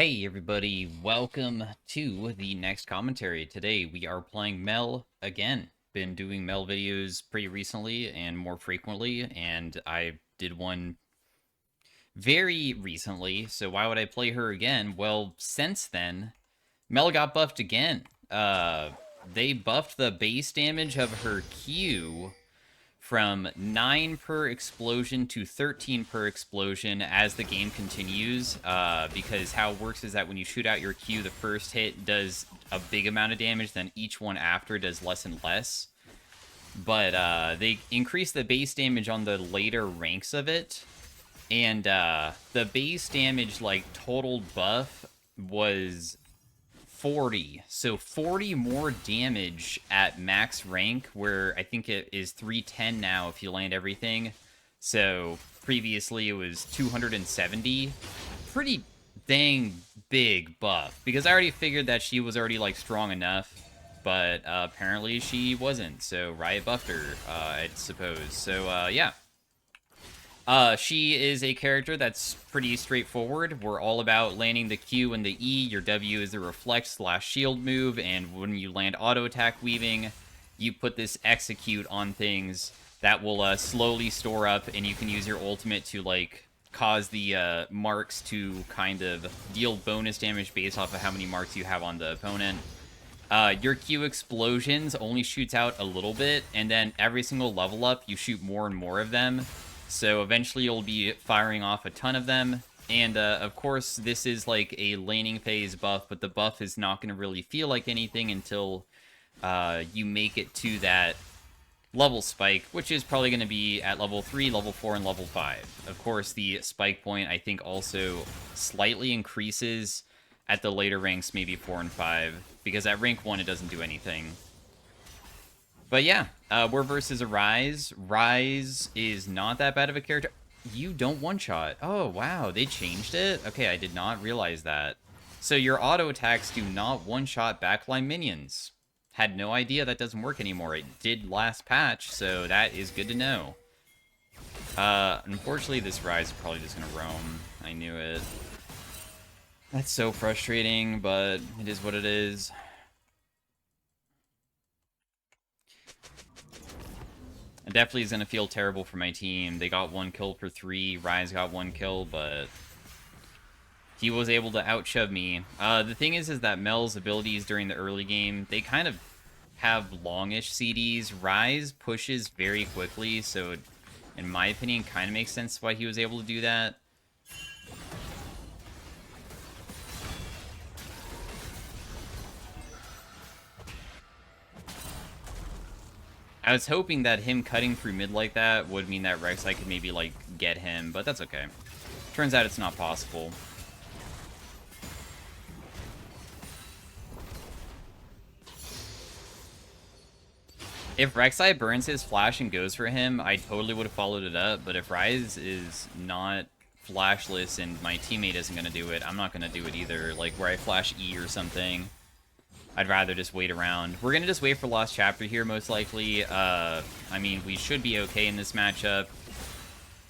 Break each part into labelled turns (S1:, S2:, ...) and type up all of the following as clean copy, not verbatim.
S1: Hey everybody, welcome to the next commentary. Today we are playing Mel again. Been doing Mel videos pretty recently and more frequently, and I did one very recently, so why would I play her again? Well, since then, Mel got buffed again. They buffed the base damage of her Q from 9 per explosion to 13 per explosion as the game continues, because how it works is that when you shoot out your Q, the first hit does a big amount of damage, then each one after does less and less. But they increase the base damage on the later ranks of it, and the base damage, like, total buff was 40. So 40 more damage at max rank, where I think it is 310 now if you land everything. So previously it was 270. Pretty dang big buff, because I already figured that she was already, like, strong enough, but apparently she wasn't. So Riot buffed her, I suppose. So yeah. She is a character that's pretty straightforward. We're all about landing the Q and the E. Your W is the reflect/shield move, and when you land auto attack weaving, you put this execute on things that will slowly store up, and you can use your ultimate to, like, cause the marks to kind of deal bonus damage based off of how many marks you have on the opponent. Your Q explosions only shoots out a little bit, and then every single level up, you shoot more and more of them. So eventually you'll be firing off a ton of them. And of course, this is like a laning phase buff, but the buff is not going to really feel like anything until you make it to that level spike, which is probably going to be at level 3, level 4, and level 5. Of course, the spike point, I think, also slightly increases at the later ranks, maybe 4 and 5, because at rank 1, it doesn't do anything. But yeah, we're versus a Ryze. Ryze is not that bad of a character. You don't one-shot. Oh, wow, they changed it? Okay, I did not realize that. So your auto attacks do not one-shot backline minions. Had no idea that doesn't work anymore. It did last patch, so that is good to know. Unfortunately, this Ryze is probably just gonna roam. I knew it. That's so frustrating, but it is what it is. It definitely is going to feel terrible for my team. They got 1 kill per 3. Ryze got 1 kill, but he was able to outshove me. The thing is that Mel's abilities during the early game, they kind of have longish CDs. Ryze pushes very quickly, so in my opinion, kind of makes sense why he was able to do that. I was hoping that him cutting through mid like that would mean that Rek'Sai could maybe, like, get him, but that's okay. Turns out it's not possible. If Rek'Sai burns his flash and goes for him, I totally would have followed it up, but if Ryze is not flashless and my teammate isn't going to do it, I'm not going to do it either. Like, where I flash E or something, I'd rather just wait around. We're going to just wait for Lost Chapter here, most likely. I mean, we should be okay in this matchup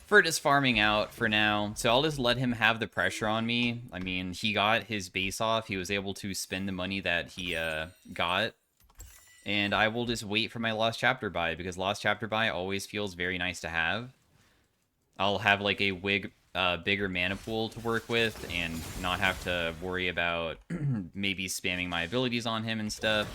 S1: for just farming out for now. So I'll just let him have the pressure on me. I mean, he got his base off. He was able to spend the money that he got. And I will just wait for my Lost Chapter buy, because Lost Chapter buy always feels very nice to have. I'll have, like, a bigger mana pool to work with and not have to worry about maybe spamming my abilities on him and stuff.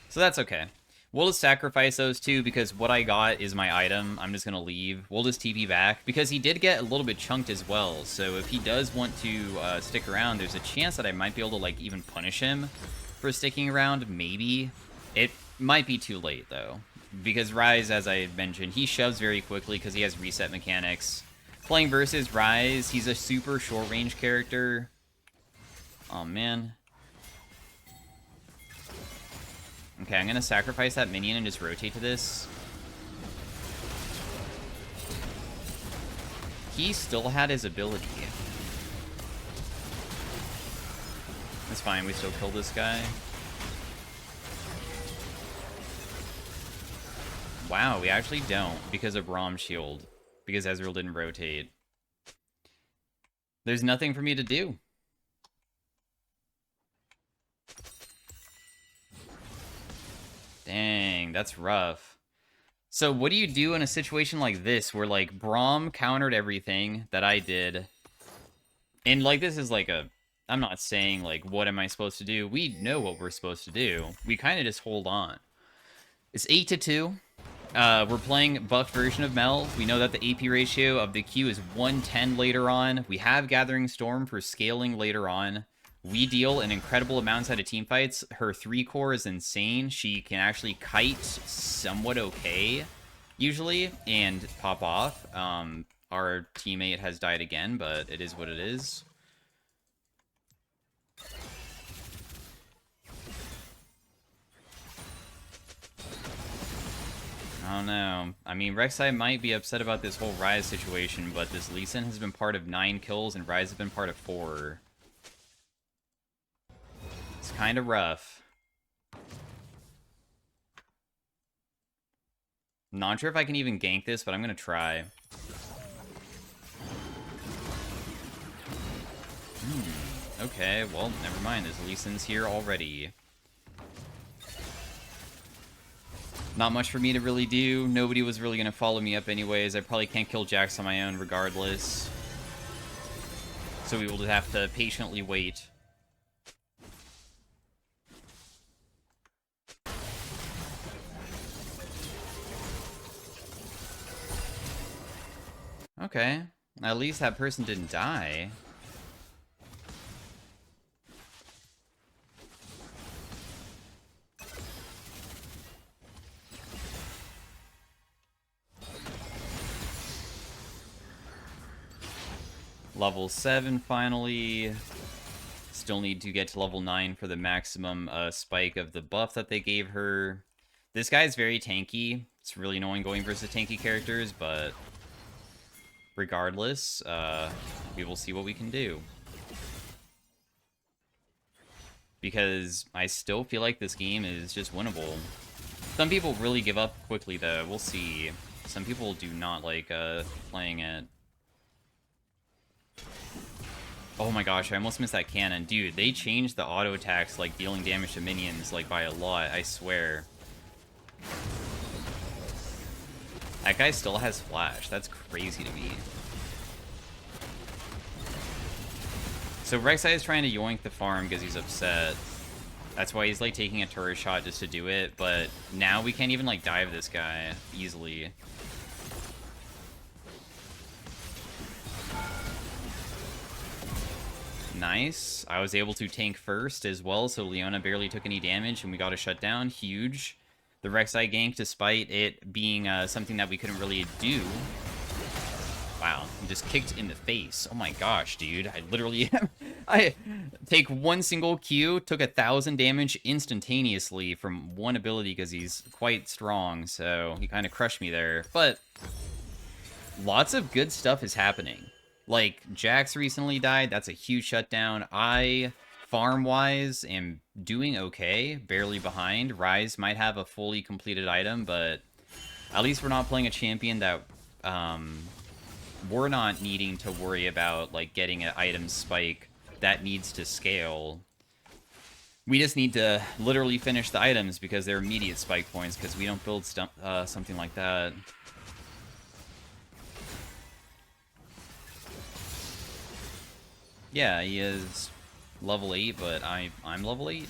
S1: So that's okay. We'll just sacrifice those two, because what I got is my item. I'm just going to leave. We'll just TP back, because he did get a little bit chunked as well. So if he does want to stick around, there's a chance that I might be able to, like, even punish him for sticking around, maybe. It might be too late, though, because Ryze, as I mentioned, he shoves very quickly because he has reset mechanics. Playing versus Ryze, he's a super short-range character. Oh, man. Okay, I'm going to sacrifice that minion and just rotate to this. He still had his ability. That's fine, we still kill this guy. Wow, we actually don't because of Braum shield. Because Ezreal didn't rotate. There's nothing for me to do. Dang, that's rough. So what do you do in a situation like this where, like, Braum countered everything that I did? And, like, this is like a... I'm not saying, like, what am I supposed to do? We know what we're supposed to do. We kind of just hold on. It's 8-2. We're playing buffed version of Mel. We know that the AP ratio of the Q is 110 later on. We have Gathering Storm for scaling later on. We deal an incredible amount out of team fights. Her 3-core is insane. She can actually kite somewhat okay, usually, and pop off. Our teammate has died again, but it is what it is. I don't know. I mean, Rek'Sai might be upset about this whole Ryze situation, but this Lee Sin has been part of 9 kills, and Ryze has been part of 4. It's kind of rough. Not sure if I can even gank this, but I'm going to try. Okay, well, never mind. There's Lee Sin's here already. Not much for me to really do. Nobody was really going to follow me up anyways. I probably can't kill Jax on my own regardless. So we will just have to patiently wait. Okay. At least that person didn't die. Level 7 finally. Still need to get to level 9 for the maximum spike of the buff that they gave her. This guy's very tanky. It's really annoying going versus tanky characters, but regardless, we will see what we can do. Because I still feel like this game is just winnable. Some people really give up quickly, though. We'll see. Some people do not like playing it. Oh my gosh, I almost missed that cannon. Dude, they changed the auto attacks, like, dealing damage to minions, like, by a lot, I swear. That guy still has flash. That's crazy to me. So Rek'Sai is trying to yoink the farm because he's upset. That's why he's, like, taking a turret shot just to do it, but now we can't even, like, dive this guy easily. Nice. I was able to tank first as well, so Leona barely took any damage, and we got a shutdown. Huge. The Rek'Sai gank, despite it being something that we couldn't really do. Wow, I'm just kicked in the face. Oh my gosh, dude. I literally... I take one single Q, took 1,000 damage instantaneously from one ability because he's quite strong, so he kind of crushed me there. But lots of good stuff is happening. Like, Jax recently died. That's a huge shutdown. I, farm-wise, am doing okay. Barely behind. Ryze might have a fully completed item, but at least we're not playing a champion that we're not needing to worry about, like, getting an item spike that needs to scale. We just need to literally finish the items because they're immediate spike points, because we don't build something like that. Yeah, he is level 8, but I'm level 8.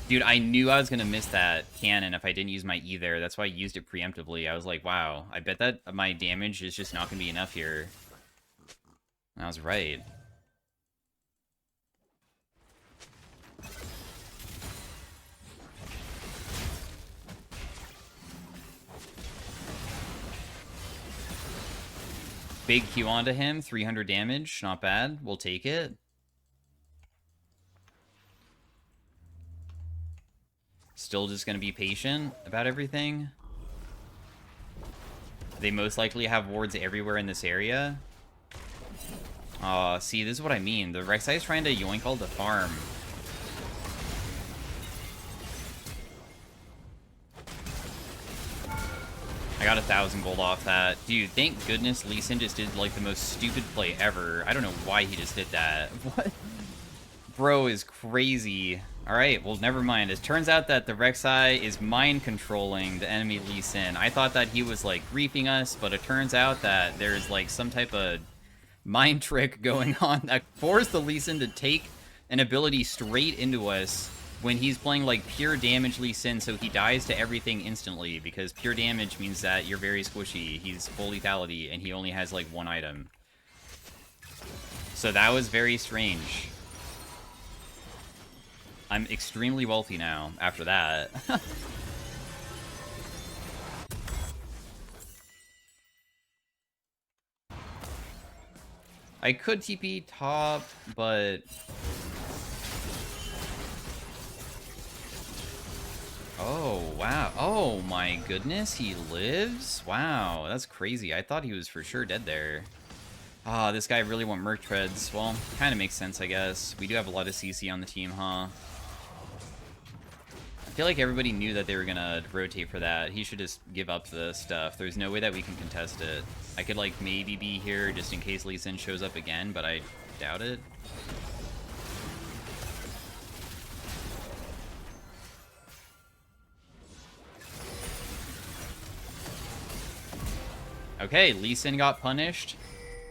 S1: Dude, I knew I was going to miss that cannon if I didn't use my E there. That's why I used it preemptively. I was like, wow, I bet that my damage is just not going to be enough here. And I was right. Big Q onto him, 300 damage, not bad. We'll take it. Still just gonna be patient about everything. They most likely have wards everywhere in this area. See, this is what I mean. The Rek'Sai is trying to yoink all the farm. got 1,000 gold off that. Dude, thank goodness Lee Sin just did, like, the most stupid play ever. I don't know why he just did that. What? Bro is crazy. Alright, well, never mind. It turns out that the Rek'Sai is mind-controlling the enemy Lee Sin. I thought that he was, like, griefing us, but it turns out that there's, like, some type of mind trick going on that forced the Lee Sin to take an ability straight into us when he's playing, like, pure damage Lee Sin, so he dies to everything instantly, because pure damage means that you're very squishy. He's full lethality, and he only has, like, one item. So that was very strange. I'm extremely wealthy now, after that. I could TP top, but... Oh, wow. Oh, my goodness, he lives? Wow, that's crazy. I thought he was for sure dead there. Ah, this guy really want Merc Treads. Well, kind of makes sense, I guess. We do have a lot of CC on the team, huh? I feel like everybody knew that they were gonna rotate for that. He should just give up the stuff. There's no way that we can contest it. I could, like, maybe be here just in case Lee Sin shows up again, but I doubt it. Okay, Lee Sin got punished.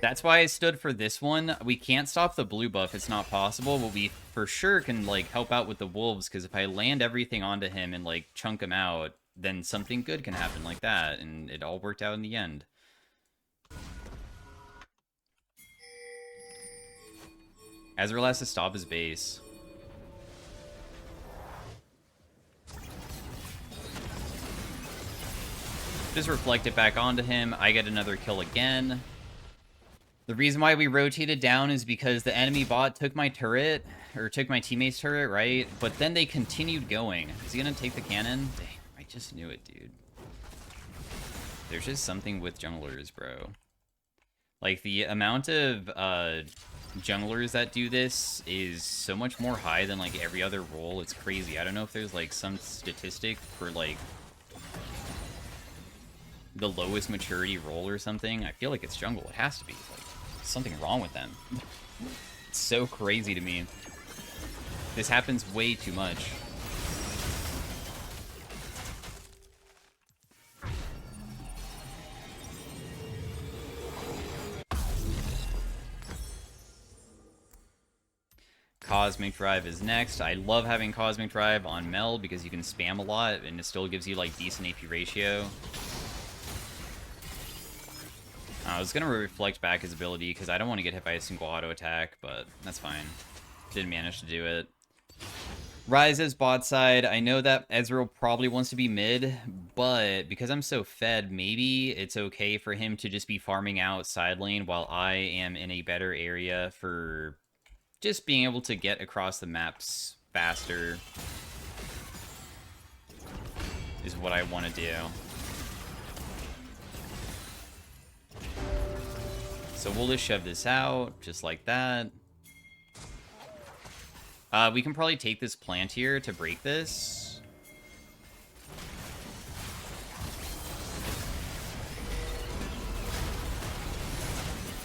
S1: That's why I stood for this one. We can't stop the blue buff. It's not possible, but we for sure can, like, help out with the wolves, because if I land everything onto him and, like, chunk him out, then something good can happen like that, and it all worked out in the end. Ezreal has to stop his base. Just reflect it back onto him. I get another kill again. The reason why we rotated down is because the enemy bot took my turret, or took my teammate's turret, right? But then they continued going. Is he gonna take the cannon? Damn, I just knew it, dude. There's just something with junglers, bro. Like, the amount of junglers that do this is so much more high than, like, every other role. It's crazy. I don't know if there's, like, some statistic for, like, the lowest maturity role or something. I feel like it's jungle. It has to be. Like, something wrong with them. It's so crazy to me. This happens way too much. Cosmic Drive is next. I love having Cosmic Drive on Mel because you can spam a lot and it still gives you, like, decent AP ratio. I was gonna reflect back his ability because I don't want to get hit by a single auto attack, but that's fine. Didn't manage to do it. Ryze is bot side. I know that Ezreal probably wants to be mid, but because I'm so fed, maybe it's okay for him to just be farming out side lane while I am in a better area for just being able to get across the maps faster is what I want to do. So we'll just shove this out, just like that. We can probably take this plant here to break this.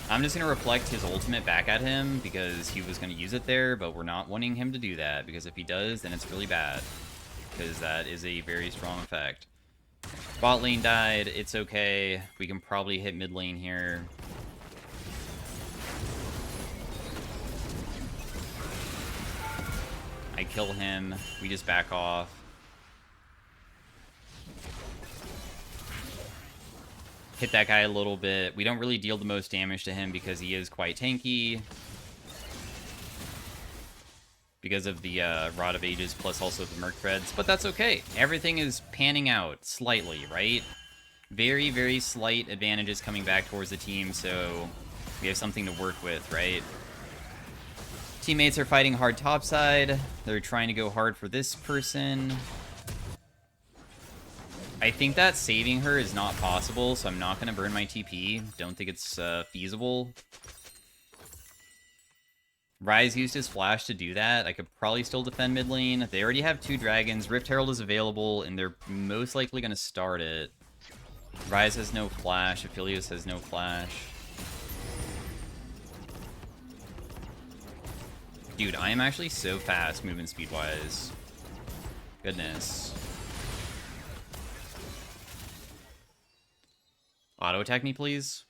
S1: I'm just going to reflect his ultimate back at him because he was going to use it there, but we're not wanting him to do that because if he does, then it's really bad because that is a very strong effect. Bot lane died. It's okay. We can probably hit mid lane here. I kill him. We just back off. Hit that guy a little bit. We don't really deal the most damage to him because he is quite tanky. Because of the Rod of Ages plus also the Merc Threads. But that's okay. Everything is panning out slightly, right? Very, very slight advantages coming back towards the team, so we have something to work with, right? Teammates are fighting hard topside. They're trying to go hard for this person. I think that saving her is not possible, so I'm not going to burn my TP. Don't think it's feasible. Ryze used his flash to do that. I could probably still defend mid lane. They already have 2 dragons. Rift Herald is available, and they're most likely going to start it. Rise has no flash. Aphelios has no flash. Dude, I am actually so fast movement speed-wise. Goodness. Auto attack me, please.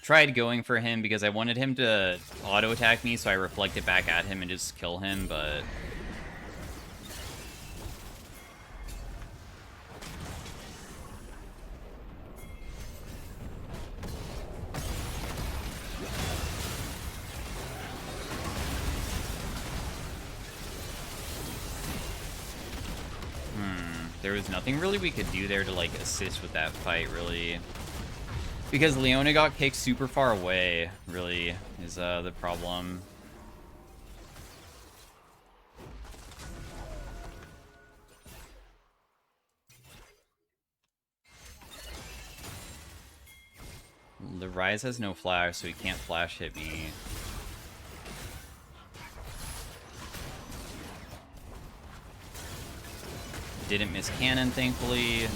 S1: Tried going for him because I wanted him to auto attack me, so I reflected back at him and just kill him, but there was nothing really we could do there to, like, assist with that fight, really. Because Leona got kicked super far away, really, is the problem. The Rise has no flash, so he can't flash hit me. Didn't miss cannon, thankfully.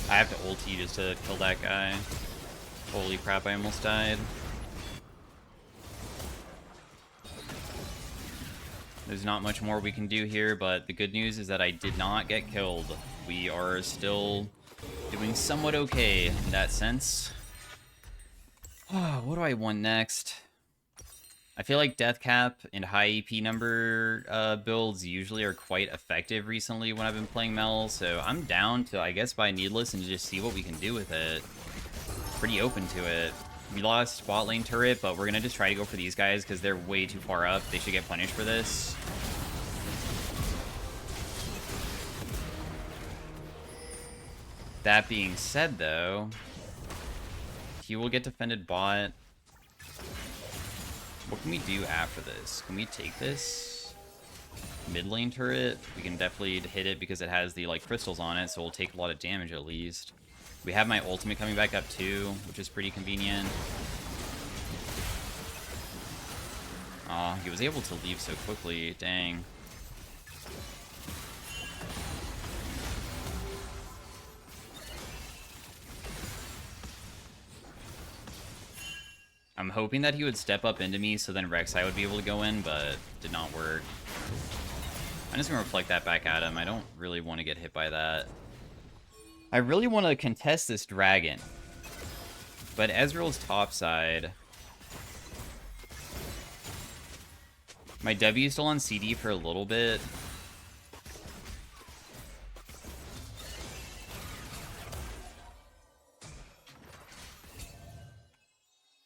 S1: I have to ulti just to kill that guy. Holy crap, I almost died. There's not much more we can do here, but the good news is that I did not get killed. We are still doing somewhat okay in that sense. What do I want next? I feel like Death Cap and high EP number builds usually are quite effective recently when I've been playing Mel, so I'm down to, I guess, buy Needless and just see what we can do with it. Pretty open to it. We lost bot lane turret, but we're gonna just try to go for these guys because they're way too far up. They should get punished for this. That being said, though, he will get defended bot. What can we do after this? Can we take this? Mid lane turret? We can definitely hit it because it has the, like, crystals on it, so we'll take a lot of damage at least. We have my ultimate coming back up too, which is pretty convenient. Aw, he was able to leave so quickly. Dang. I'm hoping that he would step up into me so then Rek'Sai would be able to go in, but did not work. I'm just going to reflect that back at him. I don't really want to get hit by that. I really want to contest this dragon. But Ezreal's topside. My W is still on CD for a little bit.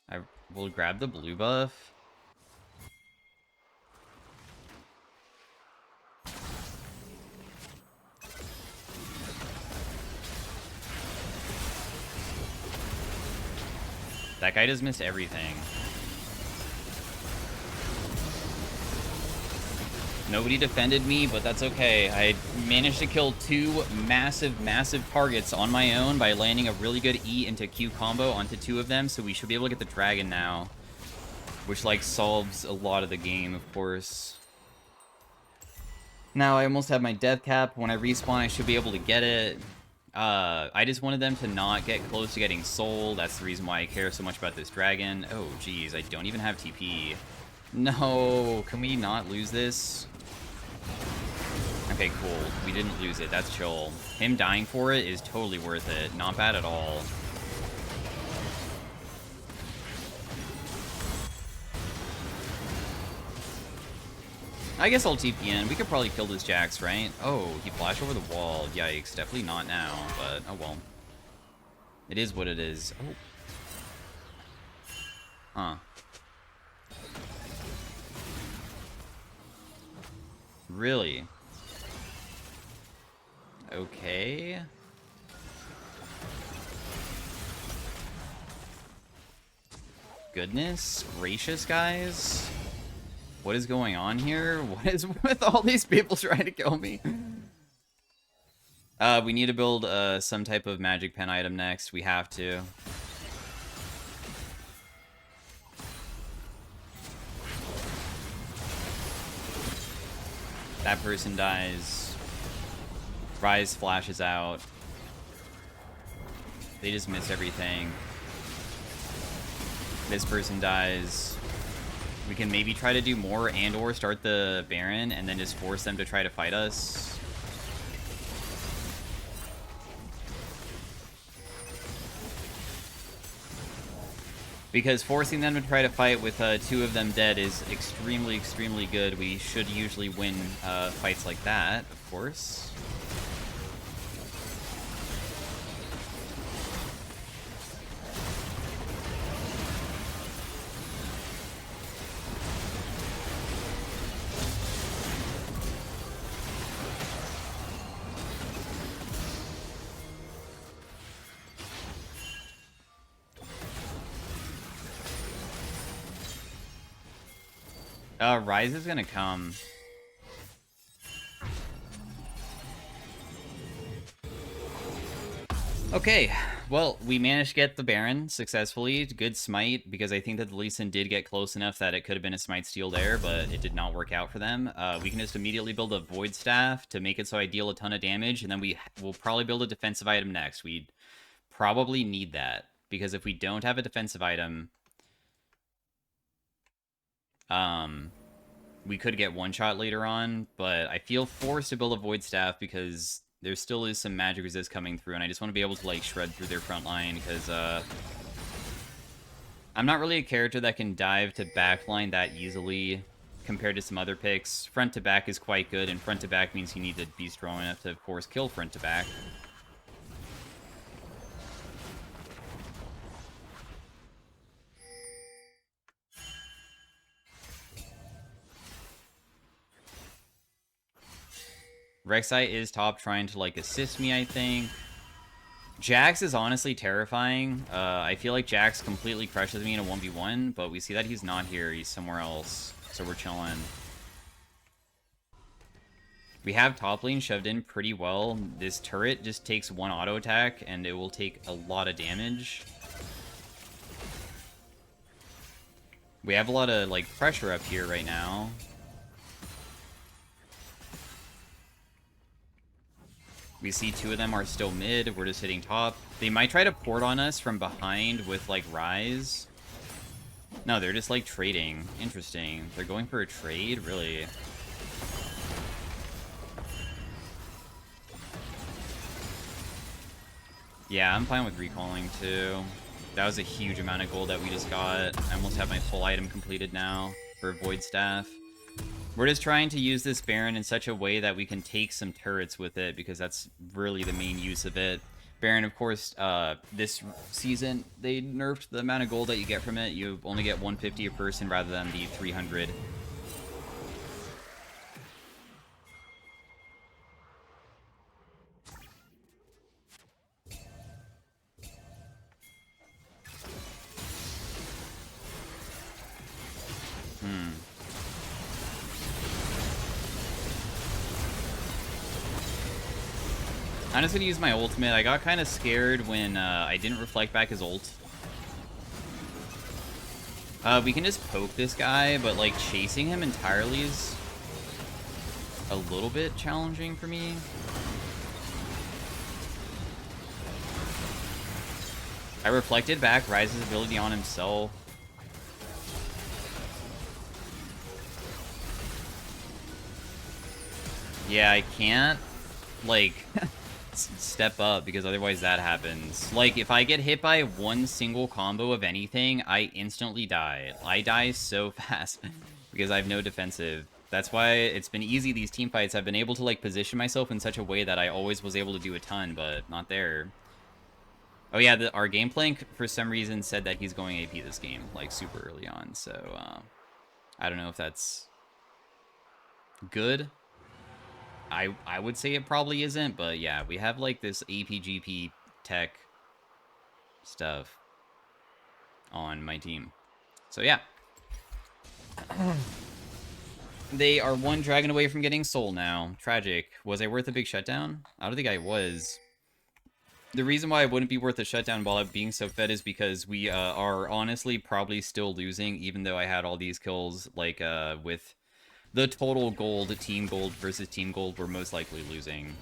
S1: I will grab the blue buff. That guy just missed everything. Nobody defended me, but that's okay. I managed to kill two massive targets on my own by landing a really good E into Q combo onto two of them, so we should be able to get the dragon now. Which, like, solves a lot of the game, of course. Now, I almost have my death cap. When I respawn, I should be able to get it. I just wanted them to not get close to getting soul. That's the reason why I care so much about this dragon. Oh, geez, I don't even have TP. No, can we not lose this? Okay, cool. We didn't lose it. That's chill. Him dying for it is totally worth it. Not bad at all. I guess I'll TP in. We could probably kill this Jax, right? Oh, he flashed over the wall. Yikes. Definitely not now, but oh well. It is what it is. Oh. Huh. Really? Okay. Goodness gracious, guys. What is going on here? What is with all these people trying to kill me? We need to build some type of magic pen item next. We have to. That person dies. Rise flashes out. They just miss everything. This person dies. We can maybe try to do more and or start the Baron and then just force them to try to fight us. Because forcing them to try to fight with 2 of them dead is extremely, extremely good. We should usually win fights like that, of course. Rise is gonna come. Okay, well, we managed to get the Baron successfully. Good smite, because I think that the Lee Sin did get close enough that it could have been a smite steal there, but it did not work out for them. We can just immediately build a Void Staff to make it so I deal a ton of damage, and then we'll probably build a defensive item next. We probably need that, because if we don't have a defensive item, we could get one-shot later on, but I feel forced to build a Void Staff because there still is some magic resist coming through, and I just want to be able to, like, shred through their front line, because, I'm not really a character that can dive to backline that easily compared to some other picks. Front to back is quite good, and front to back means you need to be strong enough to, of course, kill front to back. Rek'Sai is top trying to, like, assist me, I think. Jax is honestly terrifying. I feel like Jax completely crushes me in a 1v1, but we see that he's not here. He's somewhere else, so we're chilling. We have top lane shoved in pretty well. This turret just takes 1 auto attack, and it will take a lot of damage. We have a lot of, like, pressure up here right now. We see 2 of them are still mid. We're just hitting top. They might try to port on us from behind with, like, Rise. No, they're just, like, trading. Interesting. They're going for a trade? Really? Yeah, I'm fine with recalling, too. That was a huge amount of gold that we just got. I almost have my full item completed now for Void Staff. We're just trying to use this Baron in such a way that we can take some turrets with it, because that's really the main use of it. Baron, of course, this season, they nerfed the amount of gold that you get from it. You only get 150 a person rather than the 300. I'm just gonna use my ultimate. I got kind of scared when I didn't reflect back his ult. We can just poke this guy, but, like, chasing him entirely is a little bit challenging for me. I reflected back Rise's ability on himself. Yeah, I can't, like, step up, because otherwise that happens. Like, if I get hit by one single combo of anything, I instantly die. I die so fast because I have no defensive. That's why it's been easy these team fights. I've been able to, like, position myself in such a way that I always was able to do a ton, but not there. Oh yeah, our game plan for some reason said that he's going AP this game, like, super early on, so I don't know if that's good. I would say it probably isn't, but yeah, we have, like, this APGP tech stuff on my team. So yeah. They are 1 dragon away from getting soul now. Tragic. Was I worth a big shutdown? I don't think I was. The reason why I wouldn't be worth a shutdown while I'm being so fed is because we are honestly probably still losing, even though I had all these kills, like, with the total gold, team gold versus team gold, we're most likely losing.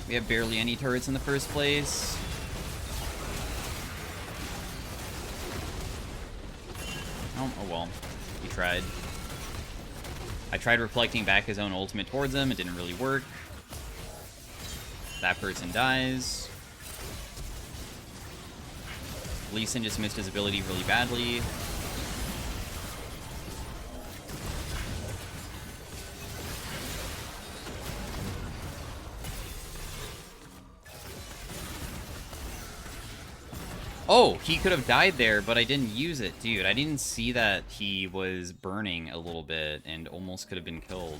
S1: We have barely any turrets in the first place. Oh well. He tried. I tried reflecting back his own ultimate towards him. It didn't really work. That person dies. Lee Sin just missed his ability really badly. Oh, he could have died there, but I didn't use it. Dude, I didn't see that he was burning a little bit and almost could have been killed.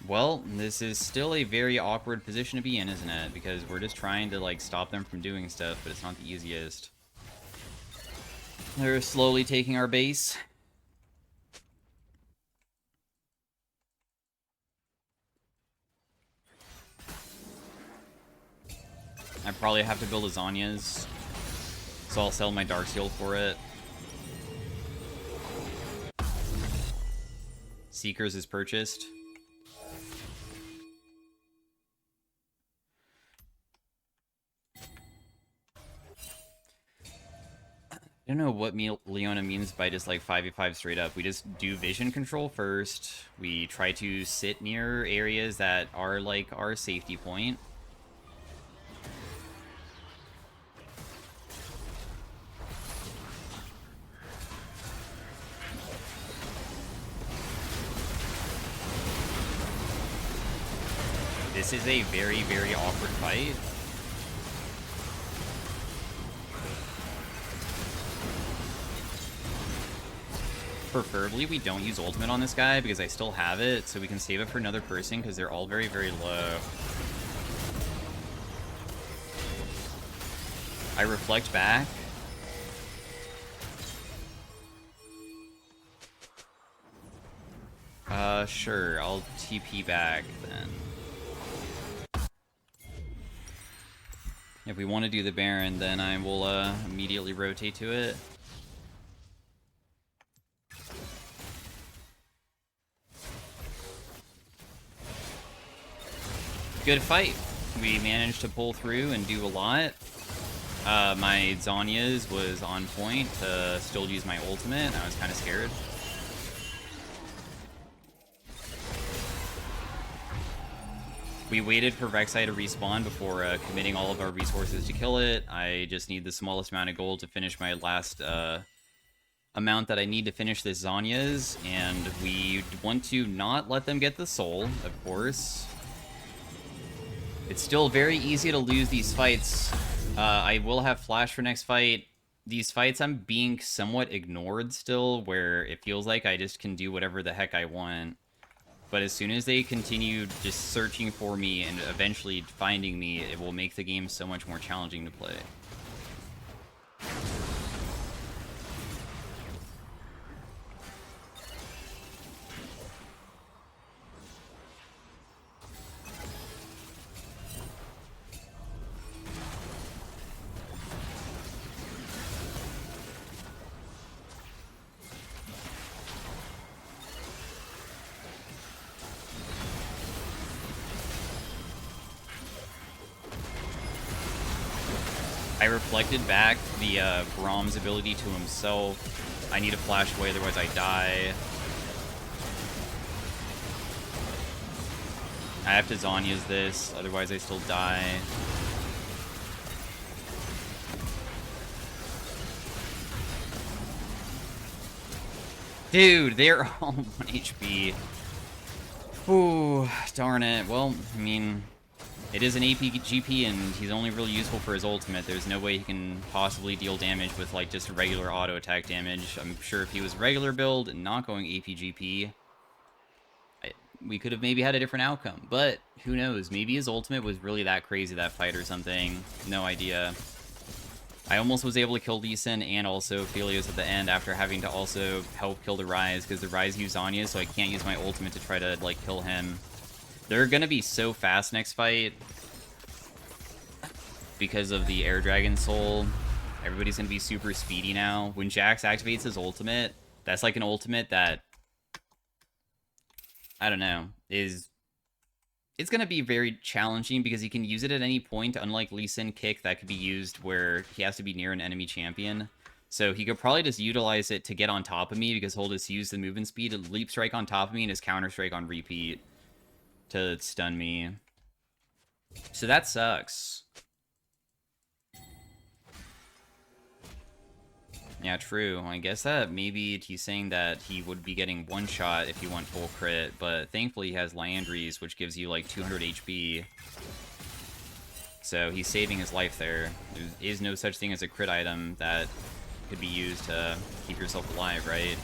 S1: Well, this is still a very awkward position to be in, isn't it? Because we're just trying to, like, stop them from doing stuff, but it's not the easiest. They're slowly taking our base. I probably have to build a Zanya's, so I'll sell my Darksteel for it. Seekers is purchased. I don't know what Leona means by just like 5v5 straight up. We just do vision control first. We try to sit near areas that are like our safety point. This is a very, very awkward fight. Preferably we don't use ultimate on this guy because I still have it, so we can save it for another person because they're all very, very low. I reflect back. Sure, I'll TP back then. If we want to do the Baron, then I will immediately rotate to it. Good fight. We managed to pull through and do a lot. My Zanya's was on point to still use my ultimate. I was kind of scared. We waited for Rek'Sai to respawn before committing all of our resources to kill it. I just need the smallest amount of gold to finish my last amount that I need to finish this Zanya's, and we want to not let them get the soul, of course. It's still very easy to lose these fights. I will have flash for next fight. These fights I'm being somewhat ignored still, where it feels like I just can do whatever the heck I want. But as soon as they continue just searching for me and eventually finding me, it will make the game so much more challenging to play. I reflected back the Braum's ability to himself. I need to flash away, otherwise I die. I have to Zanya's this, otherwise I still die. Dude, they're all 1 HP. Ooh, darn it. Well, I mean, it is an AP GP, and he's only really useful for his ultimate. There's no way he can possibly deal damage with, like, just regular auto attack damage. I'm sure if he was regular build and not going AP GP, we could have maybe had a different outcome. But who knows? Maybe his ultimate was really that crazy that fight or something. No idea. I almost was able to kill Lee Sin and also Phelios at the end after having to also help kill the Ryze, because the Ryze used Anya, so I can't use my ultimate to try to, like, kill him. They're gonna be so fast next fight. because of the Air Dragon Soul. Everybody's going to be super speedy now. When Jax activates his ultimate, that's like an ultimate that, I don't know, it's going to be very challenging because he can use it at any point, unlike Lee Sin Kick that could be used where he has to be near an enemy champion. So he could probably just utilize it to get on top of me because he'll just use the movement speed to leap strike on top of me and his counter strike on repeat to stun me. So that sucks. Yeah, true. I guess that maybe he's saying that he would be getting one shot if he went full crit, but thankfully he has Liandry's, which gives you like 200 HP. So he's saving his life there. There is no such thing as a crit item that could be used to keep yourself alive, right?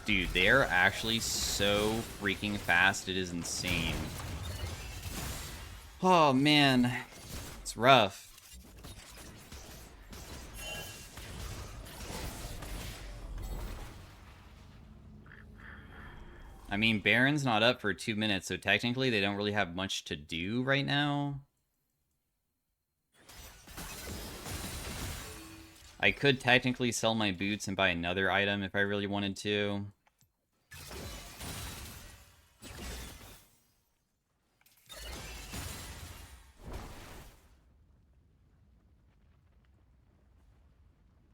S1: Dude, they're actually so freaking fast, it is insane. Oh, man. It's rough. I mean, Baron's not up for 2 minutes, so technically they don't really have much to do right now. I could technically sell my boots and buy another item if I really wanted to.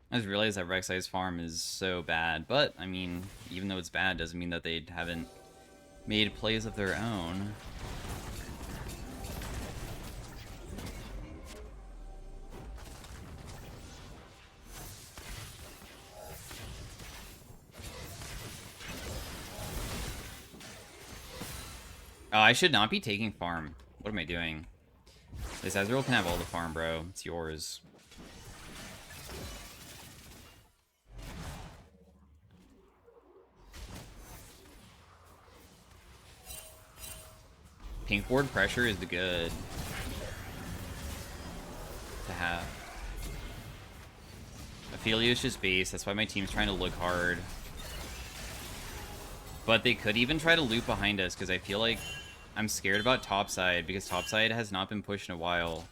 S1: I just realized that Rek'Sai's farm is so bad, but, I mean, even though it's bad, doesn't mean that they haven't made plays of their own. Oh, I should not be taking farm. What am I doing? This Ezreal can have all the farm, bro. It's yours. Pink ward pressure is the good to have. Aphelios just base, that's why my team's trying to look hard. But they could even try to loop behind us, because I feel like I'm scared about topside, because topside has not been pushed in a while.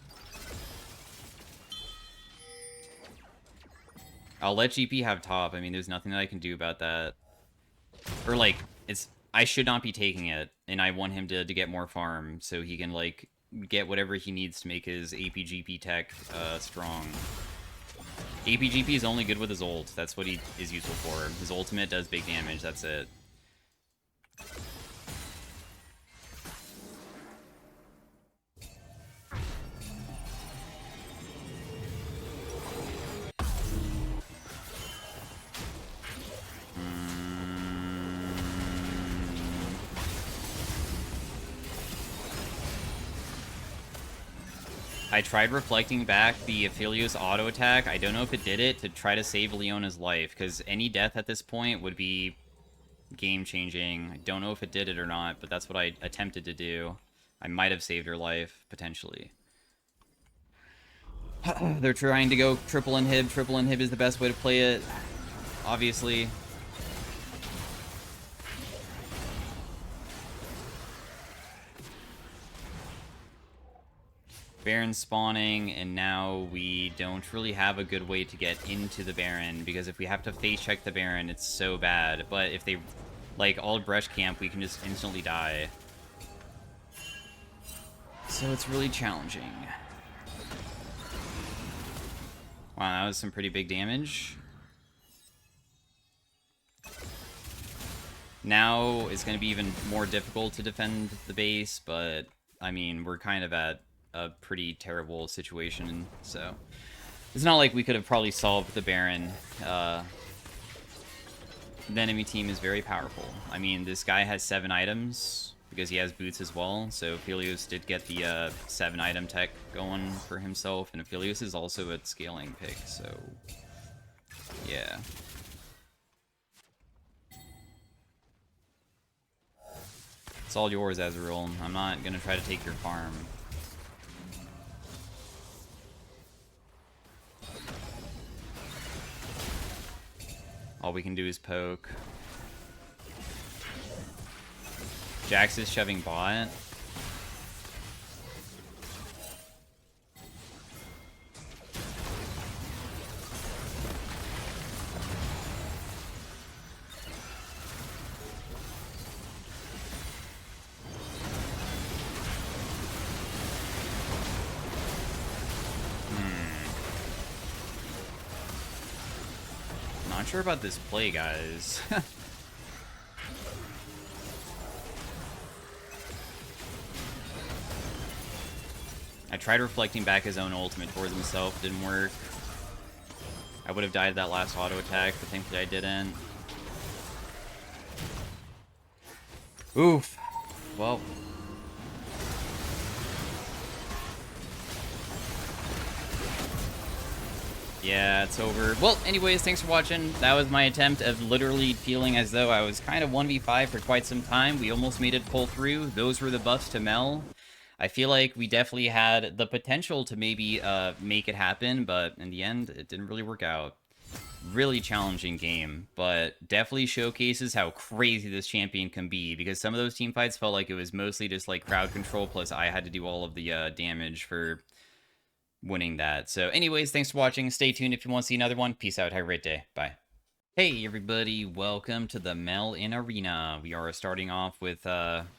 S1: I'll let GP have top. I mean, there's nothing that I can do about that. Or, like, I should not be taking it, and I want him to get more farm, so he can, like, get whatever he needs to make his APGP tech strong. APGP is only good with his ult. That's what he is useful for. His ultimate does big damage. That's it. I tried reflecting back the Aphelios auto attack. I don't know if it did it to try to save Leona's life, because any death at this point would be game-changing. I don't know if it did it or not, but that's what I attempted to do. I might have saved her life, potentially. They're trying to go triple inhib. Triple inhib is the best way to play it, obviously. Baron spawning, and now we don't really have a good way to get into the Baron, because if we have to face check the Baron, it's so bad. But if they, like, all brush camp, we can just instantly die. So it's really challenging. Wow, that was some pretty big damage. Now it's going to be even more difficult to defend the base, but, I mean, we're kind of at a pretty terrible situation, so it's not like we could have probably solved the Baron. The enemy team is very powerful. I mean, this guy has 7 items because he has boots as well, so Aphelios did get the 7 item tech going for himself, and Aphelios is also a scaling pick, so yeah. It's all yours, Ezreal. I'm not gonna try to take your farm. All we can do is poke. Jax is shoving bot. Not sure about this play, guys. I tried reflecting back his own ultimate towards himself, didn't work. I would have died that last auto attack, but thankfully I didn't. Oof. Well. Yeah, it's over. Well, anyways, thanks for watching. That was my attempt of literally feeling as though I was kind of 1v5 for quite some time. We almost made it pull through. Those were the buffs to Mel. I feel like we definitely had the potential to maybe make it happen, but in the end, it didn't really work out. Really challenging game, but definitely showcases how crazy this champion can be, because some of those team fights felt like it was mostly just like crowd control, plus I had to do all of the damage for winning that. So anyways, thanks for watching. Stay tuned if you want to see another one. Peace out. Have a great day. Bye. Hey everybody, welcome to the Mel in Arena. We are starting off with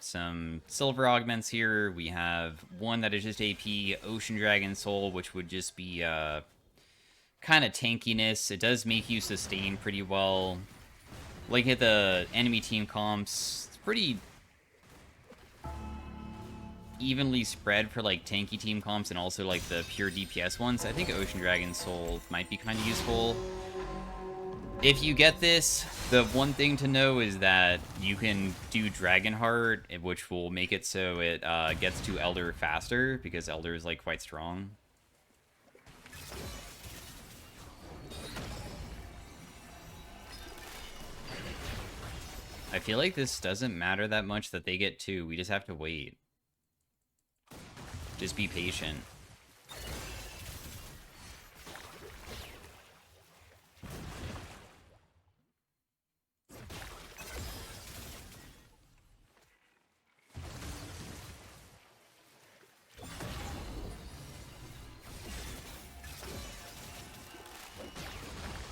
S1: some silver augments here. We have one that is just AP, Ocean Dragon Soul, which would just be kind of tankiness. It does make you sustain pretty well. Like at the enemy team comps, it's pretty evenly spread for like tanky team comps and also like the pure DPS ones. I think Ocean Dragon Soul might be kind of useful. If you get this, the one thing to know is that you can do Dragonheart, which will make it so it gets to Elder faster, because Elder is like quite strong. I feel like this doesn't matter that much that they get 2. We just have to wait. Just be patient.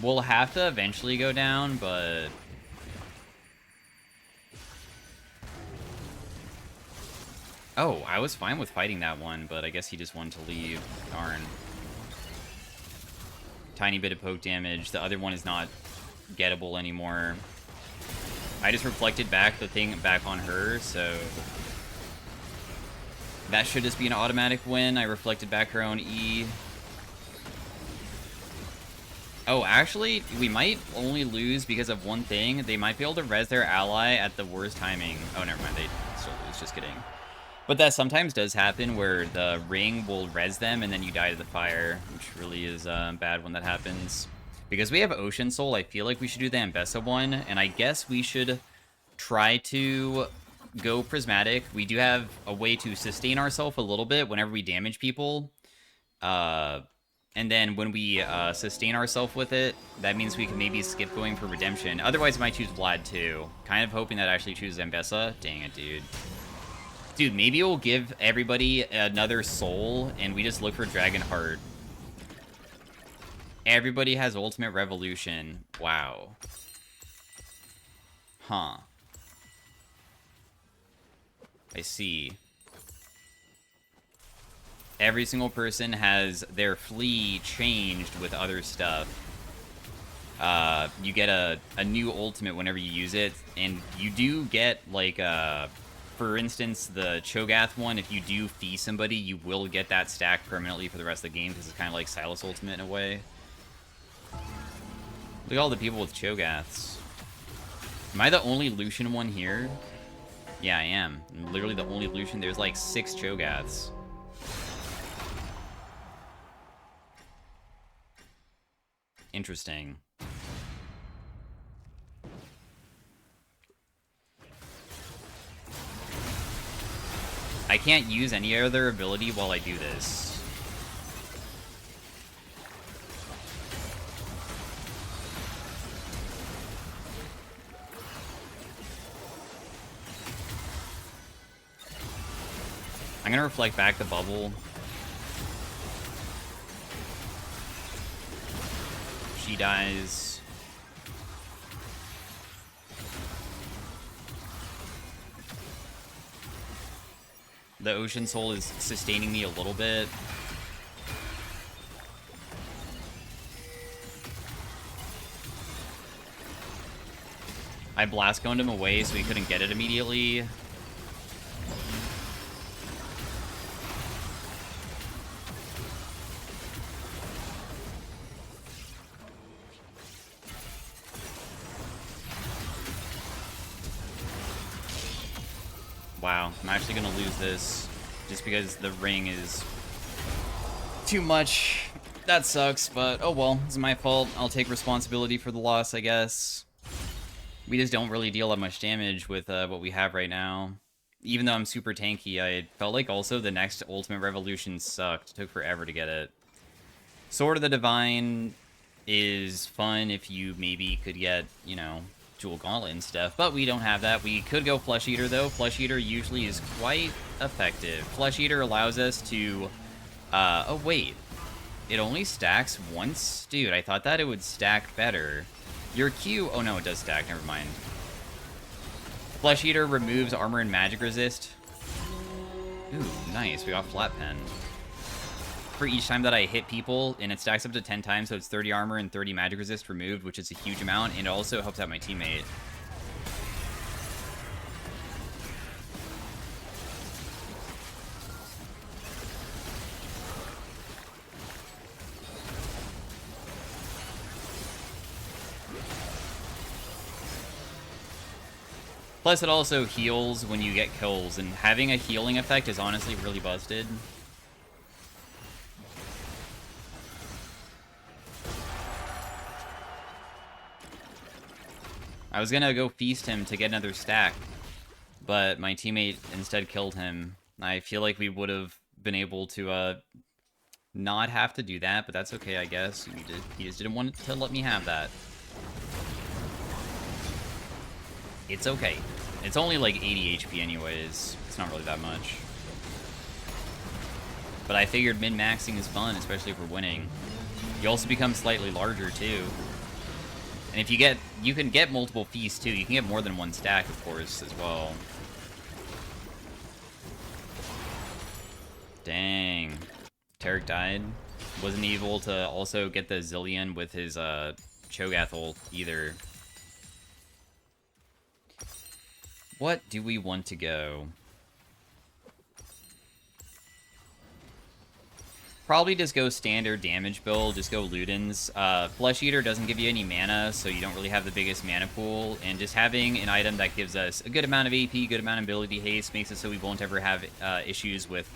S1: We'll have to eventually go down, but... Oh, I was fine with fighting that one, but I guess he just wanted to leave. Darn. Tiny bit of poke damage. The other one is not gettable anymore. I just reflected back the thing back on her, so... That should just be an automatic win. I reflected back her own E. Oh, actually, we might only lose because of one thing. They might be able to res their ally at the worst timing. Oh, never mind. They still lose. Just kidding. But that sometimes does happen where the ring will res them and then you die to the fire, which really is bad when that happens. Because we have Ocean Soul, I feel like we should do the Ambessa one, and I guess we should try to go Prismatic. We do have a way to sustain ourselves a little bit whenever we damage people. And then when we sustain ourselves with it, that means we can maybe skip going for Redemption. Otherwise, I might choose Vlad too. Kind of hoping that I actually chooses Ambessa. Dang it, dude. Dude, maybe we'll give everybody another soul, and we just look for Dragonheart. Everybody has Ultimate Revolution. Wow. Huh. I see. Every single person has their flee changed with other stuff. You get a new ultimate whenever you use it, and you do get, like, for instance, the Cho'Gath one, if you do fee somebody, you will get that stack permanently for the rest of the game, because it's kind of like Silas Ultimate in a way. Look at all the people with Cho'Gaths. Am I the only Lucian one here? Yeah, I am. I'm literally the only Lucian. There's like 6 Cho'Gaths. Interesting. I can't use any other ability while I do this. gonna reflect back the bubble. She dies. The Ocean Soul is sustaining me a little bit. I blast coned him away so he couldn't get it immediately. Wow, I'm actually gonna lose this just because the ring is too much. That sucks, but oh well, it's my fault. I'll take responsibility for the loss, I guess. We just don't really deal that much damage with what we have right now. Even though I'm super tanky, I felt like also the next Ultimate Revolution sucked. It took forever to get it. Sword of the Divine is fun if you maybe could get, you know, Jewel Gauntlet and stuff, but we don't have that. We could go Flesh Eater, though. Flesh Eater usually is quite effective. Flesh Eater allows us to... oh, wait. It only stacks once? Dude, I thought that it would stack better. Your Q... Oh, no, it does stack. Never mind. Flesh Eater removes armor and magic resist. Ooh, nice. We got Flat Pen. For each time that I hit people, and it stacks up to 10 times, so it's 30 armor and 30 magic resist removed, which is a huge amount, and it also helps out my teammate. Plus, it also heals when you get kills, and having a healing effect is honestly really busted. I was gonna go feast him to get another stack, but my teammate instead killed him. I feel like we would have been able to not have to do that, but that's okay, I guess. He just didn't want to let me have that. It's okay. It's only like 80 HP anyways. It's not really that much. But I figured min-maxing is fun, especially if we're winning. You also become slightly larger, too. And if you can get multiple feasts, too. You can get more than one stack, of course, as well. Dang. Tarek died. Wasn't able to also get the Zillion with his Cho'Gath ult either. What do we want to go? Probably just go standard damage build, just go Ludens. Flesh Eater doesn't give you any mana, so you don't really have the biggest mana pool, and just having an item that gives us a good amount of AP, good amount of ability haste, makes it so we won't ever have issues with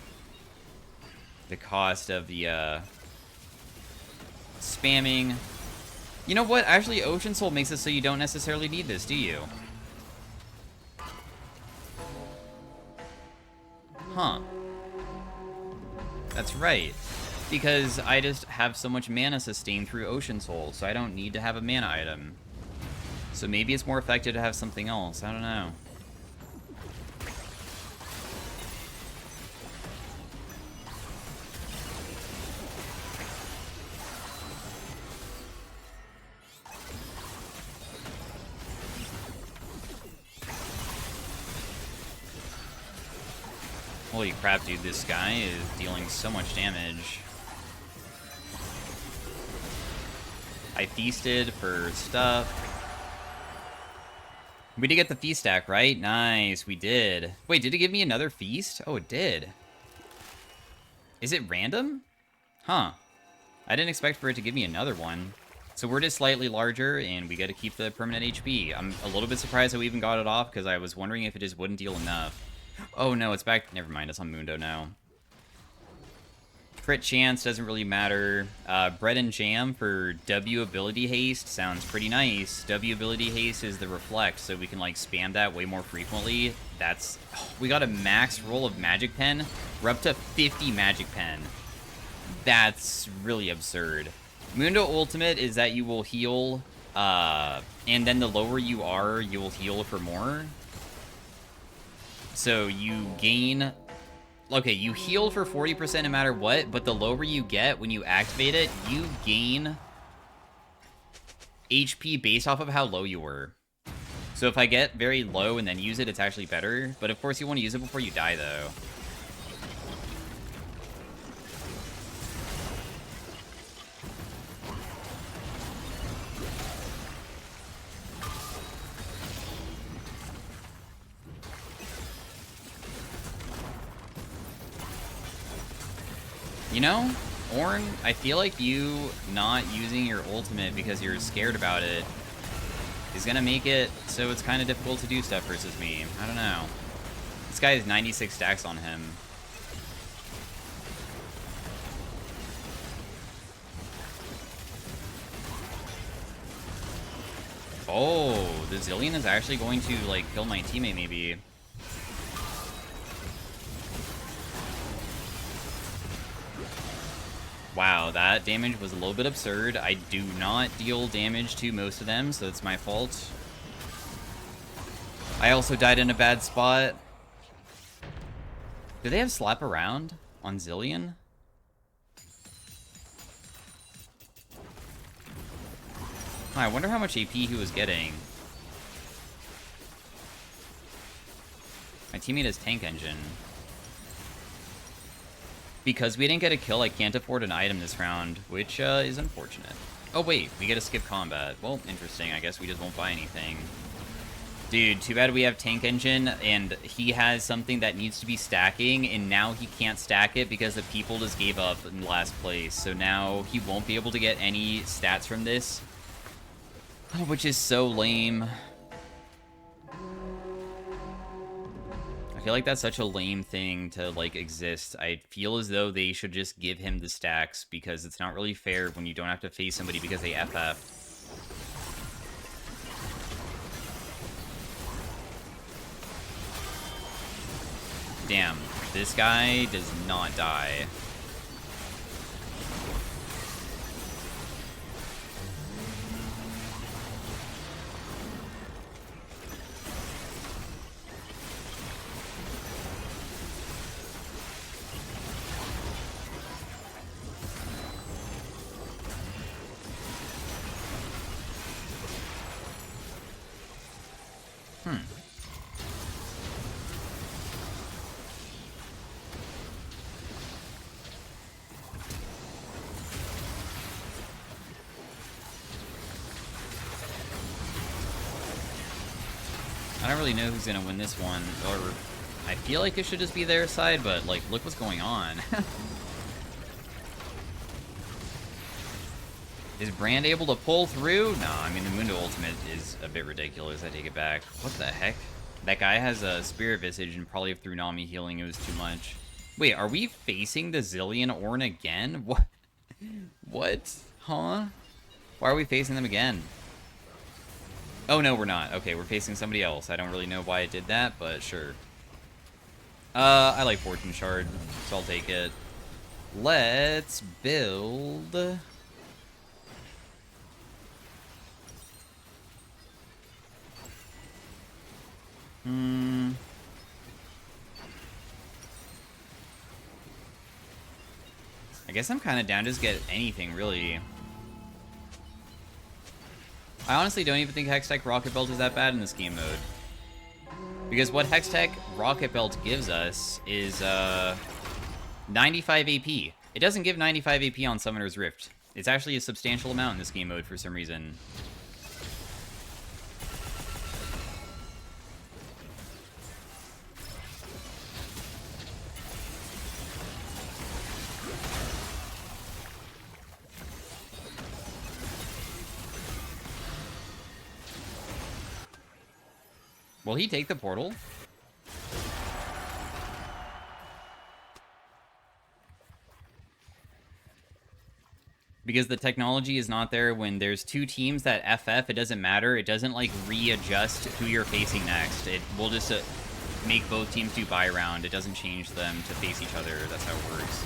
S1: the cost of the spamming. You know what? Actually, Ocean Soul makes it so you don't necessarily need this, do you? Huh. That's right. Because I just have so much mana sustain through Ocean Soul, so I don't need to have a mana item. So maybe it's more effective to have something else. I don't know. Holy crap, dude, this guy is dealing so much damage. I feasted for stuff. We did get the feast stack, right? Nice, we did. Wait, did it give me another feast? Oh, it did. Is it random? Huh. I didn't expect for it to give me another one. So we're just slightly larger, and we get to keep the permanent HP. I'm a little bit surprised that we even got it off, because I was wondering if it just wouldn't deal enough. Oh no, it's back. Never mind, it's on Mundo now. Crit chance doesn't really matter. Bread and Jam for W ability haste sounds pretty nice. W ability haste is the reflect, so we can like spam that way more frequently. That's... Oh, we got a max roll of Magic Pen. We're up to 50 Magic Pen. That's really absurd. Mundo Ultimate is that you will heal, and then the lower you are, you will heal for more. So you gain Okay, you heal for 40% no matter what, but the lower you get when you activate it, you gain HP based off of how low you were. So if I get very low and then use it, it's actually better. But of course you want to use it before you die, though. You know, Ornn, I feel like you not using your ultimate because you're scared about it is gonna make it so it's kind of difficult to do stuff versus me. I don't know. This guy has 96 stacks on him. Oh, the Zilean is actually going to, like, kill my teammate, maybe. Wow, that damage was a little bit absurd. I do not deal damage to most of them, so it's my fault. I also died in a bad spot. Do they have slap around on Zilean? I wonder how much AP he was getting. My teammate has tank engine. Because we didn't get a kill, I can't afford an item this round, which is unfortunate. Oh wait, we get to skip combat. Well, interesting. I guess we just won't buy anything. Dude, too bad we have tank engine, and he has something that needs to be stacking, and now he can't stack it because the people just gave up in last place. So now he won't be able to get any stats from this, which is so lame. I feel like that's such a lame thing to, like, exist. I feel as though they should just give him the stacks, because it's not really fair when you don't have to face somebody because they FF. Damn, this guy does not die. I don't really know who's gonna win this one, or I feel like it should just be their side, but, like, look what's going on. Is Brand able to pull through? No, I mean, the Mundo ultimate is a bit ridiculous. I take it back. What the heck? That guy has a Spirit Visage, and probably if through Nami healing it was too much. Wait, are we facing the Zilean Ornn again? What? What? Huh? Why are we facing them again? Oh, no, we're not. Okay, we're facing somebody else. I don't really know why it did that, but sure. I like Fortune Shard, so I'll take it. Let's build... I guess I'm kind of down to just get anything, really. I honestly don't even think Hextech Rocket Belt is that bad in this game mode. Because what Hextech Rocket Belt gives us is 95 AP. It doesn't give 95 AP on Summoner's Rift. It's actually a substantial amount in this game mode for some reason. Will he take the portal? Because the technology is not there when there's two teams that FF, it doesn't matter. It doesn't, like, readjust who you're facing next. It will just make both teams do buy round. It doesn't change them to face each other. That's how it works.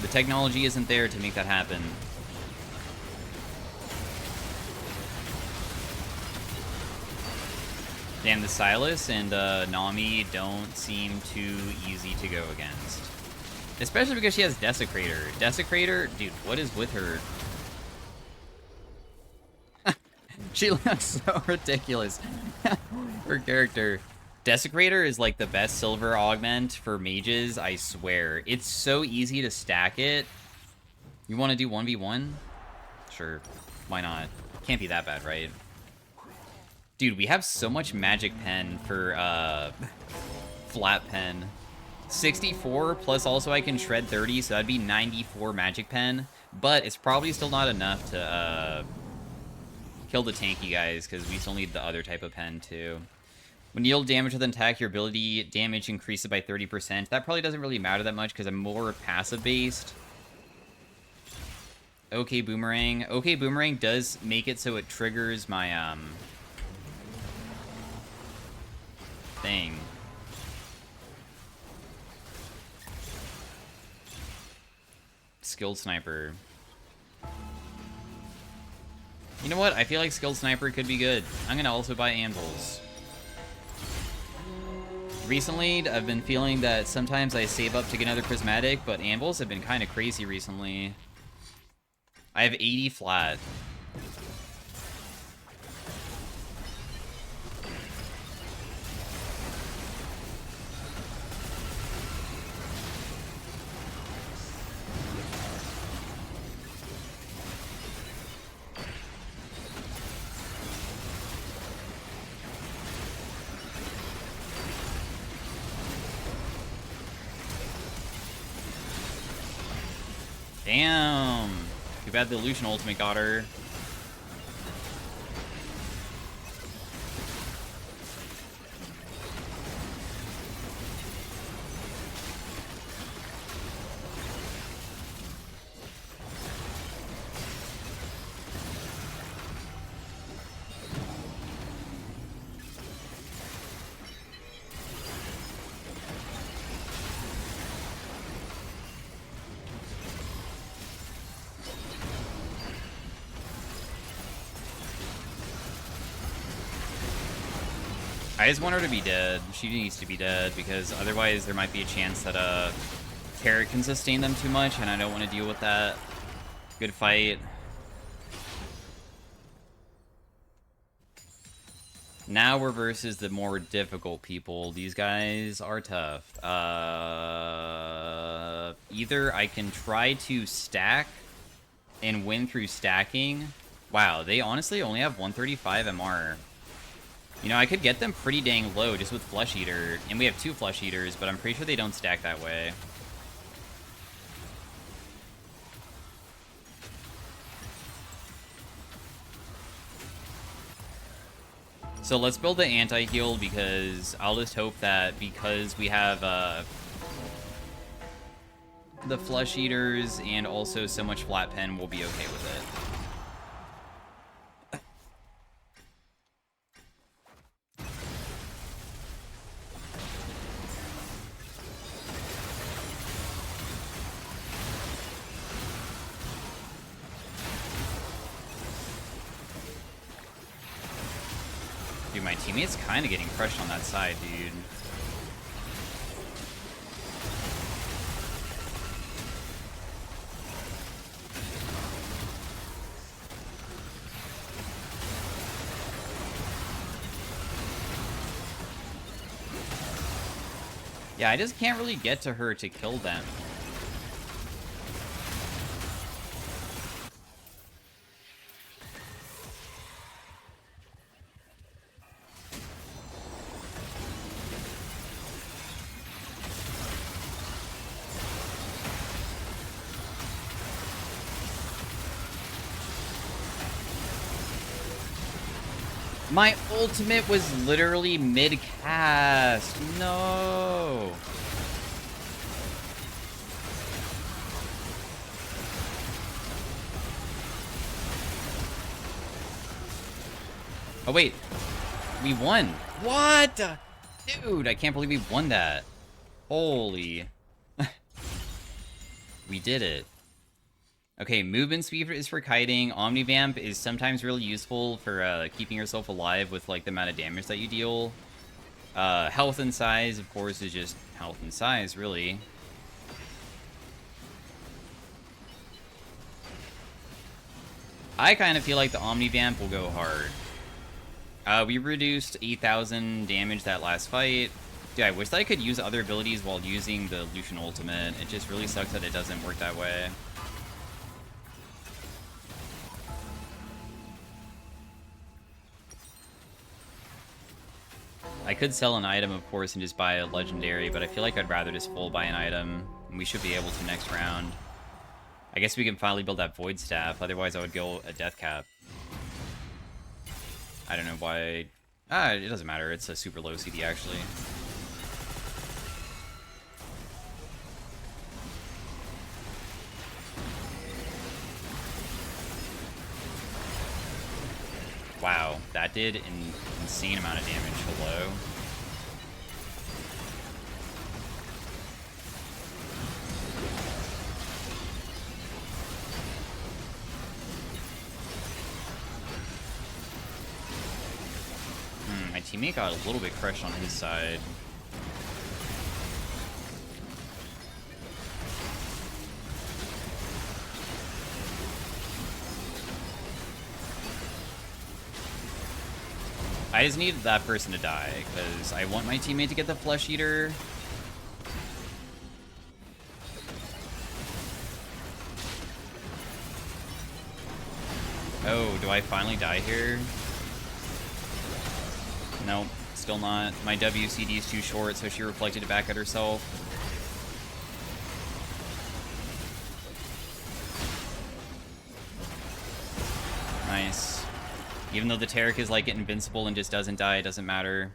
S1: The technology isn't there to make that happen. Damn, the Silas and Nami don't seem too easy to go against. Especially because she has Desecrator. Desecrator, dude, what is with her? She looks so ridiculous. Her character. Desecrator is like the best silver augment for mages, I swear. It's so easy to stack it. You want to do 1v1? Sure. Why not? Can't be that bad, right? Dude, we have so much magic pen for flat pen. 64 plus also I can shred 30, so that'd be 94 magic pen. But it's probably still not enough to kill the tanky guys, because we still need the other type of pen too. When you deal damage with an attack, your ability damage increases by 30%. That probably doesn't really matter that much because I'm more passive based. Okay, Boomerang. Okay, Boomerang does make it so it triggers my thing. Skilled Sniper. You know what? I feel like Skilled Sniper could be good. I'm gonna also buy Anvils. Recently, I've been feeling that sometimes I save up to get another Prismatic, but Anvils have been kind of crazy recently. I have 80 flat. Damn. Too bad the Illusion ultimate got her. I just want her to be dead. She needs to be dead, because otherwise there might be a chance that Carrot can sustain them too much, and I don't want to deal with that. Good fight. Now we're versus the more difficult people. These guys are tough. Either I can try to stack and win through stacking. Wow, they honestly only have 135 MR. You know, I could get them pretty dang low just with Flesh Eater. And we have 2 Flesh Eaters, but I'm pretty sure they don't stack that way. So let's build the anti-heal, because I'll just hope that because we have the Flesh Eaters and also so much flat pen, we'll be okay with it. Dude, my teammate's kind of getting crushed on that side, dude. Yeah, I just can't really get to her to kill them. My ultimate was literally mid-cast. No. Oh, wait. We won. What? Dude, I can't believe we won that. Holy. We did it. Okay, movement speed is for kiting. Omnivamp is sometimes really useful for keeping yourself alive with like the amount of damage that you deal. Health and size, of course, is just health and size, really. I kind of feel like the Omnivamp will go hard. We reduced 8,000 damage that last fight. Dude, I wish that I could use other abilities while using the Lucian ultimate. It just really sucks that it doesn't work that way. I could sell an item, of course, and just buy a legendary, but I feel like I'd rather just full buy an item. And we should be able to next round. I guess we can finally build that Void Staff, otherwise I would go a Death Cap. I don't know why... it doesn't matter, it's a super low CD, actually. Wow, that did an insane amount of damage. Hello? My teammate got a little bit crushed on his side. I just needed that person to die, because I want my teammate to get the Flesh Eater. Oh, do I finally die here? Nope, still not. My WCD is too short, so she reflected it back at herself. Nice. Even though the Taric is like invincible and just doesn't die, it doesn't matter.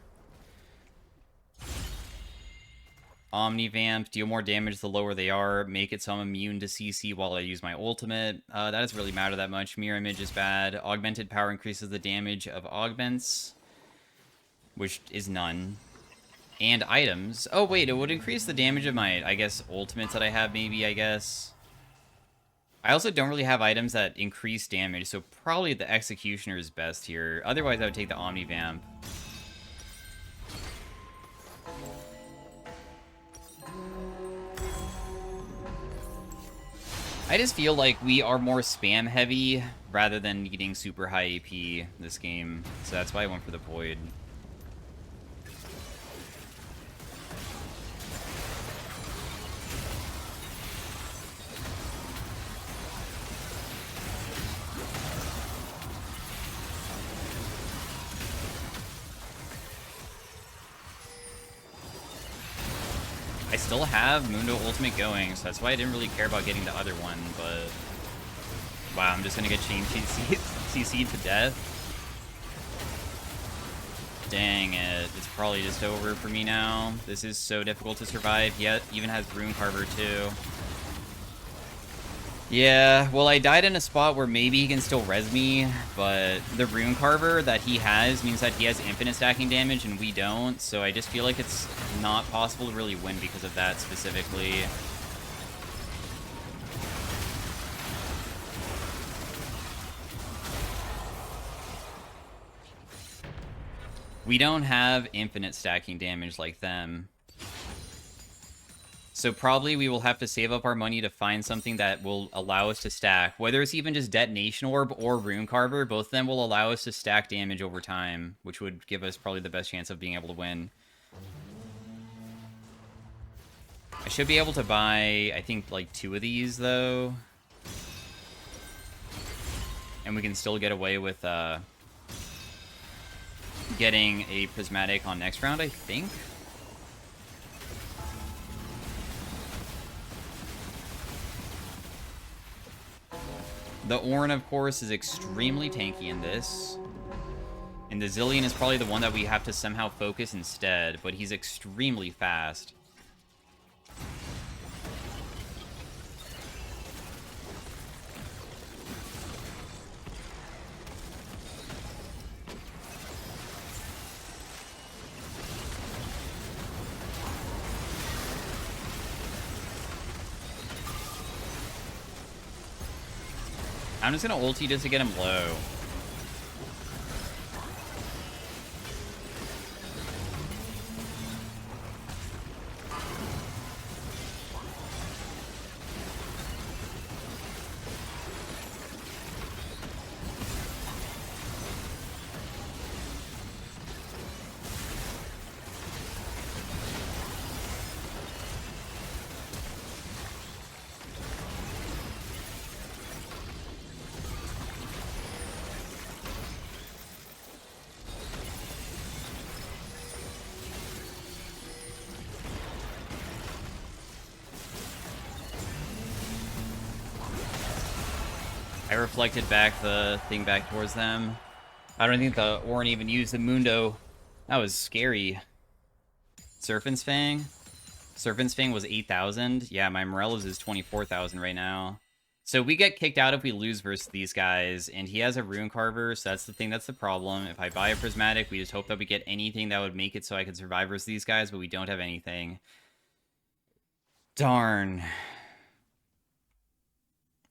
S1: Omnivamp, deal more damage the lower they are. Make it so I'm immune to CC while I use my ultimate. That doesn't really matter that much. Mirror Image is bad. Augmented power increases the damage of augments, which is none. And items. Oh, wait, it would increase the damage of my, I guess, ultimates that I have, maybe, I guess. I also don't really have items that increase damage, so probably the Executioner is best here. Otherwise, I would take the Omnivamp. I just feel like we are more spam heavy rather than needing super high AP this game, so that's why I went for the Void. I still have Mundo Ultimate going, so that's why I didn't really care about getting the other one, but... Wow, I'm just gonna get chain CC'd to death? Dang it, it's probably just over for me now. This is so difficult to survive, yet even has Rune Carver too. Yeah, well, I died in a spot where maybe he can still res me, but the Rune Carver that he has means that he has infinite stacking damage and we don't, so I just feel like it's not possible to really win because of that specifically. We don't have infinite stacking damage like them. So probably we will have to save up our money to find something that will allow us to stack. Whether it's even just Detonation Orb or Rune Carver, both of them will allow us to stack damage over time, which would give us probably the best chance of being able to win. I should be able to buy, I think, like 2 of these, though. And we can still get away with getting a Prismatic on next round, I think. The Ornn, of course, is extremely tanky in this. And the Zilean is probably the one that we have to somehow focus instead, but he's extremely fast. I'm just gonna ulti just to get him low. I reflected back the thing back towards them. I don't think the Orin even used the Mundo. That was scary. Serpent's Fang? Serpent's Fang was 8,000. Yeah, my Morello's is 24,000 right now. So we get kicked out if we lose versus these guys, and he has a Rune Carver, so that's the thing, that's the problem. If I buy a Prismatic, we just hope that we get anything that would make it so I can survive versus these guys, but we don't have anything. Darn.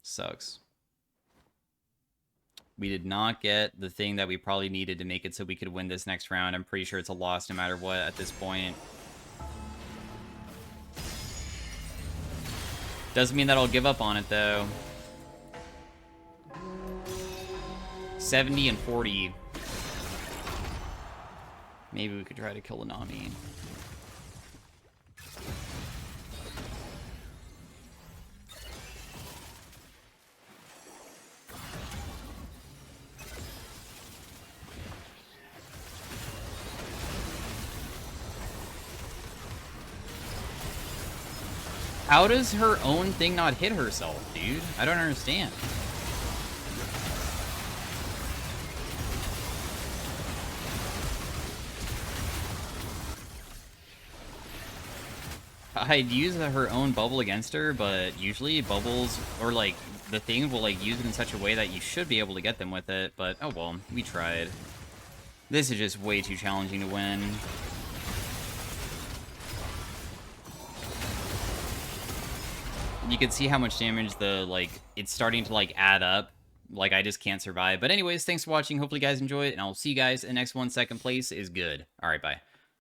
S1: Sucks. We did not get the thing that we probably needed to make it so we could win this next round. I'm pretty sure it's a loss no matter what at this point. Doesn't mean that I'll give up on it, though. 70 and 40. Maybe we could try to kill Anami. How does her own thing not hit herself, dude? I don't understand. I'd use her own bubble against her, but usually bubbles, or like, the thing will like use it in such a way that you should be able to get them with it, but oh well, we tried. This is just way too challenging to win. You can see how much damage it's starting to, like, add up. Like, I just can't survive. But anyways, thanks for watching. Hopefully you guys enjoyed, and I'll see you guys in the next one. Second place is good. All right, bye.